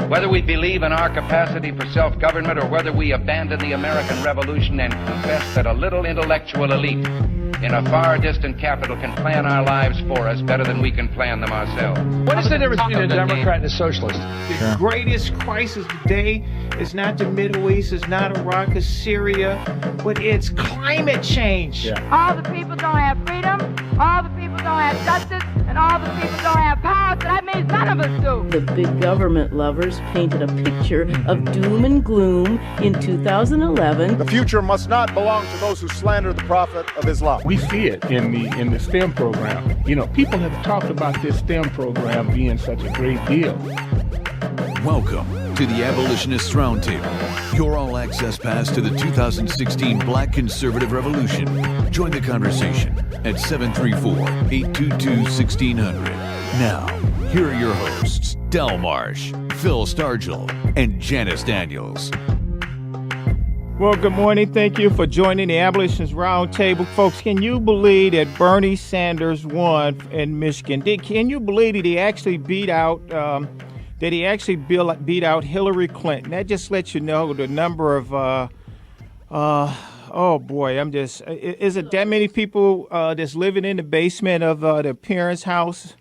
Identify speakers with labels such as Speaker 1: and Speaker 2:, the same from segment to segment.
Speaker 1: Whether we believe in our capacity for self-government or whether we abandon the American Revolution and confess that a little intellectual elite in a far distant capital can plan our lives for us better than we can plan them ourselves.
Speaker 2: What is the difference between a Democrat and a socialist?
Speaker 3: The greatest crisis today is not the Middle East, it's not Iraq, it's Syria, but it's climate change.
Speaker 4: All the people don't have freedom, all the people don't have justice, and all the people don't have power, so that means none of us do.
Speaker 5: The big government lovers painted a picture of doom and gloom in 2011.
Speaker 6: The future must not belong to those who slander the Prophet of Islam.
Speaker 7: We see it in the STEM program. You know, people have talked about this STEM program being such a great deal.
Speaker 8: Welcome to the Abolitionist Roundtable, your all-access pass to the 2016 Black Conservative Revolution. Join the conversation at 734-822-1600. Now, here are your hosts, Del Marsh, Phil Stargell, and Janice Daniels.
Speaker 3: Well, good morning. Thank you for joining the Abolitionist Roundtable. Folks, can you believe that Bernie Sanders won in Michigan? Can you believe that he actually beat out Hillary Clinton? That just lets you know the number of, oh boy, is it that many people that's living in the basement of the parents' house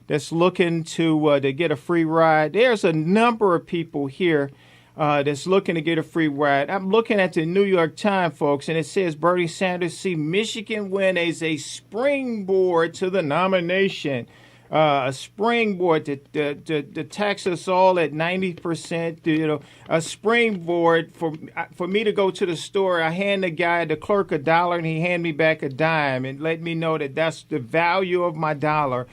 Speaker 3: that's looking to get a free ride? There's a number of people here that's looking to get a free ride. I'm looking at the New York Times, folks, and it says Bernie Sanders see Michigan win as a springboard to the nomination. A springboard to tax us all at 90%. You know, a springboard for me to go to the store. I hand the clerk $1, and he hand me back a dime, and let me know that that's the value of my dollar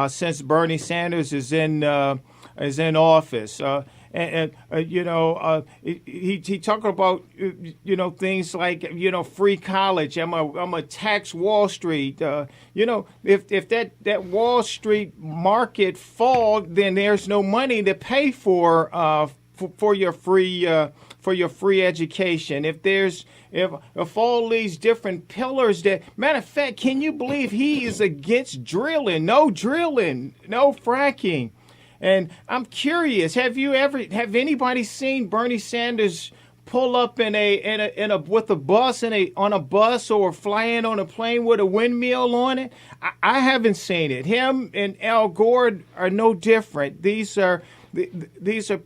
Speaker 3: since Bernie Sanders is in office. He talked about things like free college. I'm a tax Wall Street. If that Wall Street market fall, then there's no money to pay for your free education. If all these different pillars matter of fact, can you believe he is against drilling? No fracking. And I'm curious, have anybody seen Bernie Sanders pull up with a bus on a bus or flying on a plane with a windmill on it? I haven't seen it. Him and Al Gore are no different. These are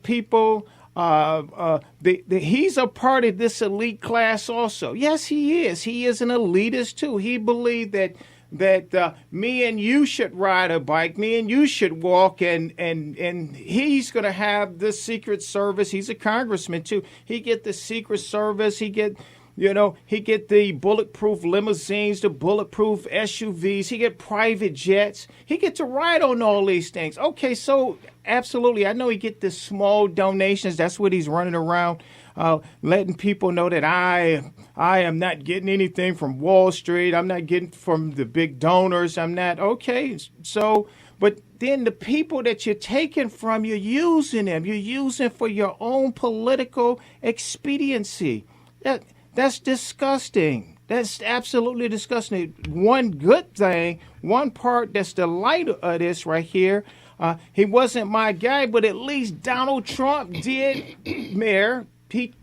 Speaker 3: people. He's a part of this elite class also. Yes, he is. He is an elitist too. He believed that me and you should ride a bike, me and you should walk, and he's going to have the Secret Service. He's a congressman too. He get the Secret Service. He get the bulletproof limousines, the bulletproof SUVs. He get private jets. He get to ride on all these things. Okay, so absolutely, I know he get the small donations. That's what he's running around. Letting people know that I am not getting anything from Wall Street. I'm not getting from the big donors. I'm not. Okay, so, but then the people that you're taking from, you're using them. You're using for your own political expediency. That's disgusting. That's absolutely disgusting. One good thing, one part that's the light of this right here, he wasn't my guy, but at least Donald Trump did, Mayor. He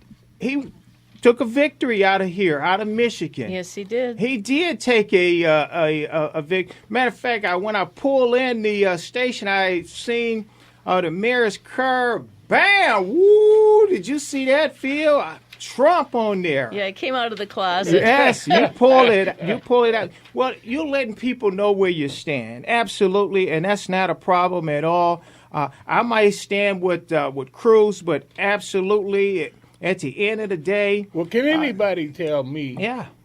Speaker 3: took a victory out of Michigan.
Speaker 5: Yes, he did.
Speaker 3: He did take a victory. Matter of fact, when I pull in the station, I seen the mayor's car. Bam! Woo! Did you see that, Phil? Trump on there.
Speaker 5: Yeah, it came out of the closet.
Speaker 3: Yes, you pull it out. Well, you're letting people know where you stand. Absolutely, and that's not a problem at all. I might stand with Cruz, but absolutely, at the end of the day.
Speaker 7: Well, can anybody tell me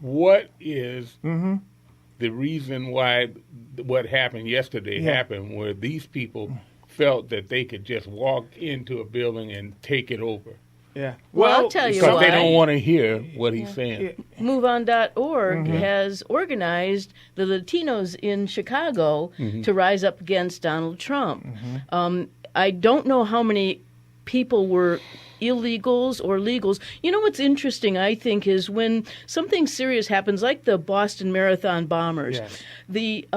Speaker 7: what is the reason why what happened yesterday happened, where these people felt that they could just walk into a building and take it over?
Speaker 3: Yeah.
Speaker 5: Well, I'll tell you why.
Speaker 7: Because they don't want to hear what he's saying.
Speaker 5: MoveOn.org has organized the Latinos in Chicago to rise up against Donald Trump. I don't know how many people were illegals or legals. You know what's interesting, I think, is when something serious happens, like the Boston Marathon bombers, the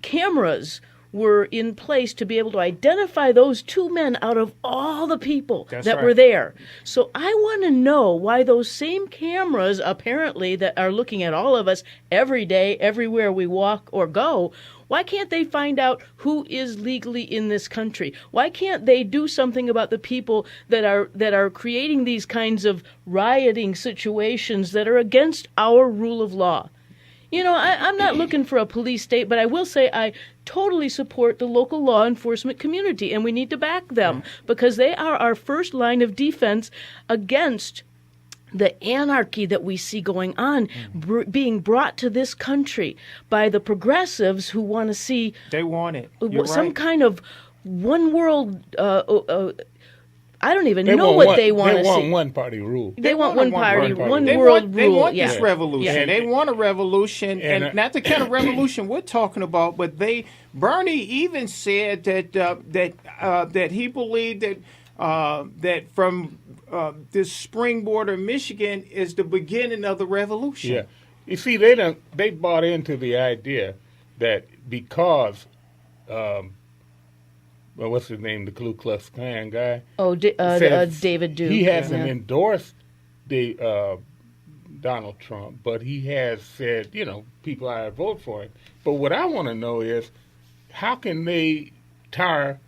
Speaker 5: cameras were in place to be able to identify those two men out of all the people that
Speaker 3: right.
Speaker 5: were there. So I want to know why those same cameras, apparently, that are looking at all of us every day, everywhere we walk or go, why can't they find out who is legally in this country? Why can't they do something about the people that are creating these kinds of rioting situations that are against our rule of law? You know, I'm not looking for a police state, but I will say I totally support the local law enforcement community, and we need to back them because they are our first line of defense against the anarchy that we see going on being brought to this country by the progressives who want to see
Speaker 3: They want it.
Speaker 5: some kind of one world. I don't even
Speaker 7: They
Speaker 5: know
Speaker 7: want
Speaker 5: what they want to
Speaker 7: They
Speaker 5: see.
Speaker 7: want one party rule.
Speaker 5: They want one party, one
Speaker 3: They
Speaker 5: world
Speaker 3: want,
Speaker 5: rule.
Speaker 3: They want
Speaker 5: yeah.
Speaker 3: this revolution.
Speaker 5: Yeah.
Speaker 3: They want a revolution, and not the kind of revolution we're talking about. But Bernie even said that he believed that from this spring border of Michigan is the beginning of the revolution.
Speaker 7: Yeah, you see, they bought into the idea that because, well, what's his name, the Ku Klux Klan guy?
Speaker 5: Oh, David Duke.
Speaker 7: He hasn't endorsed the Donald Trump, but he has said, you know, people ought to vote for him. But what I want to know is, how can they tar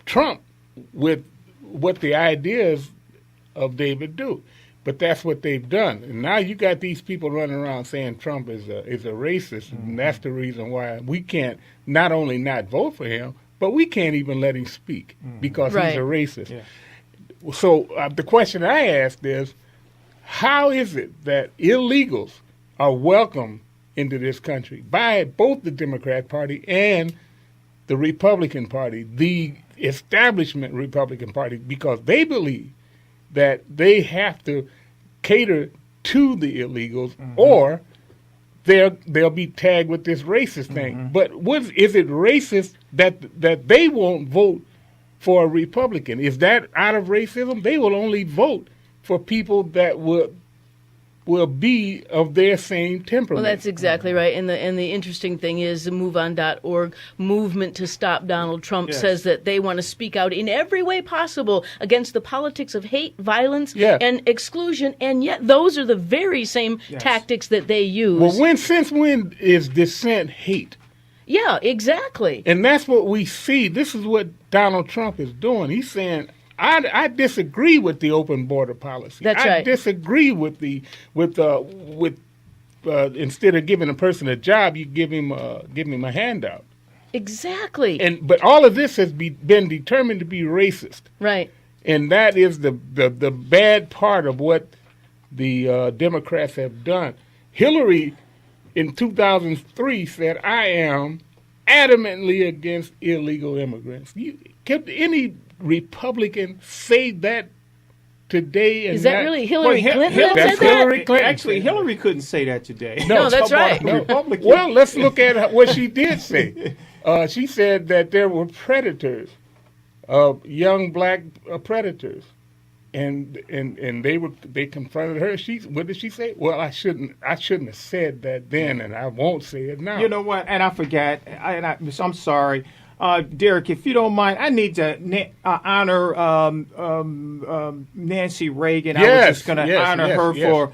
Speaker 7: Trump with what the ideas of David Duke? But that's what they've done. And now you got these people running around saying Trump is a racist, and that's the reason why we can't not only not vote for him, but we can't even let him speak because he's a racist. Yeah. So the question I asked is, how is it that illegals are welcome into this country by both the Democrat Party and the Republican Party, the establishment Republican Party, because they believe that they have to cater to the illegals or they'll be tagged with this racist thing. But is it racist that they won't vote for a Republican? Is that out of racism? They will only vote for people that will be of their same temperament.
Speaker 5: Well, that's exactly right. And the interesting thing is the MoveOn.org movement to stop Donald Trump says that they want to speak out in every way possible against the politics of hate, violence, and exclusion, and yet those are the very same tactics that they use.
Speaker 7: Well, since when is dissent hate?
Speaker 5: Yeah, exactly.
Speaker 7: And that's what we see. This is what Donald Trump is doing. He's saying, I disagree with the open border policy.
Speaker 5: That's right.
Speaker 7: I disagree with instead of giving a person a job, you give him a handout.
Speaker 5: Exactly.
Speaker 7: But all of this has been determined to be racist.
Speaker 5: Right.
Speaker 7: And that is the bad part of what the Democrats have done. Hillary in 2003 said, "I am adamantly against illegal immigrants." Can any Republican say that today?
Speaker 5: Is that really Hillary Clinton that
Speaker 7: That's
Speaker 5: said that?
Speaker 7: Hillary Clinton.
Speaker 3: Actually, Hillary couldn't say that today.
Speaker 5: No, that's right.
Speaker 7: Well, let's look at what she did say. She said that there were predators, young black predators, and they confronted her. What did she say? Well, I shouldn't have said that then, and I won't say it now.
Speaker 3: You know what? And I forgot. I'm sorry. Derek, if you don't mind, I need to honor Nancy Reagan. I was just going to honor her for.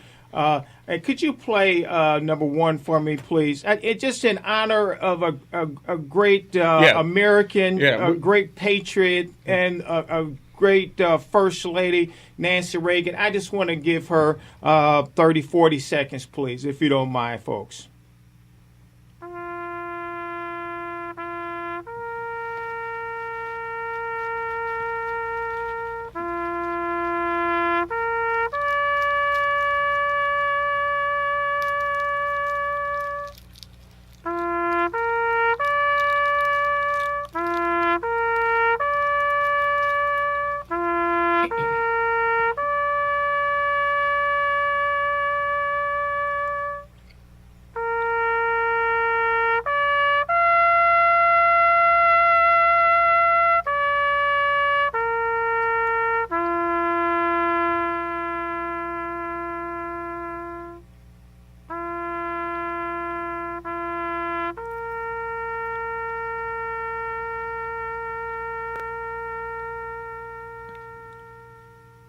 Speaker 3: Could you play number one for me, please? It's just in honor of a great American, a great patriot, and a great First Lady, Nancy Reagan. I just want to give her 30, 40 seconds, please, if you don't mind, folks.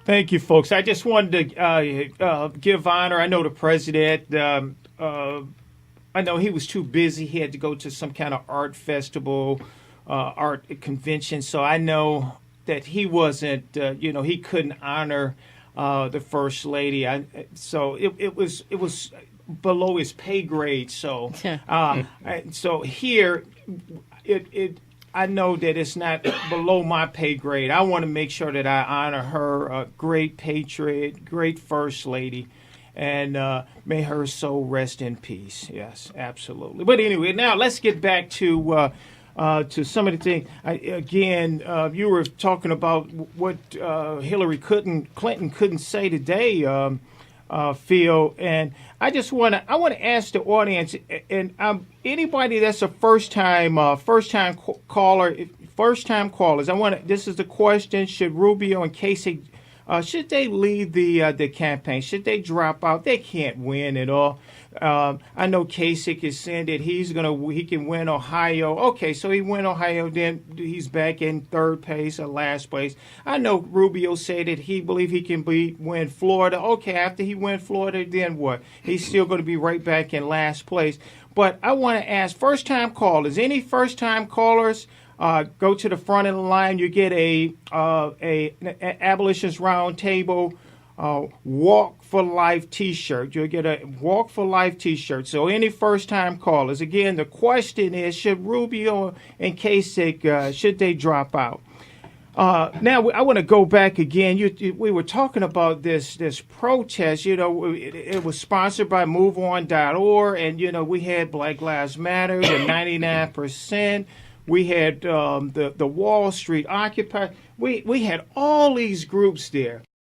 Speaker 3: Thank you, folks. I just wanted to give honor. I know the president. I know he was too busy. He had to go to some kind of art festival, art convention. So I know that he wasn't, he couldn't honor the First Lady. So it was below his pay grade. So so here, I know that it's not below my pay grade. I want to make sure that I honor her, a great patriot, great First Lady. And may her soul rest in peace. Yes, absolutely. But anyway, now let's get back to some of the things. You were talking about what Hillary Clinton couldn't say today, Phil. And I want to ask the audience, and anybody that's a first time callers. This is the question: should Rubio and Kasich should they leave the campaign? Should they drop out? They can't win at all. I know Kasich is saying that he can win Ohio. Okay, so he win Ohio, then he's back in third place or last place. I know Rubio said that he believes he can win Florida. Okay, after he win Florida, then what? He's still going to be right back in last place. But I want to ask first-time callers. Any first-time callers? Go to the front of the line. You get an Abolitionist Roundtable Walk for Life T-shirt. You'll get a Walk for Life T-shirt. So any first-time callers. Again, the question is: should Rubio and Kasich should they drop out? Now I want to go back again. We were talking about this protest. It was sponsored by MoveOn.org, and we had Black Lives Matter, the 99%. We had the Wall Street Occupy. We had all these groups there.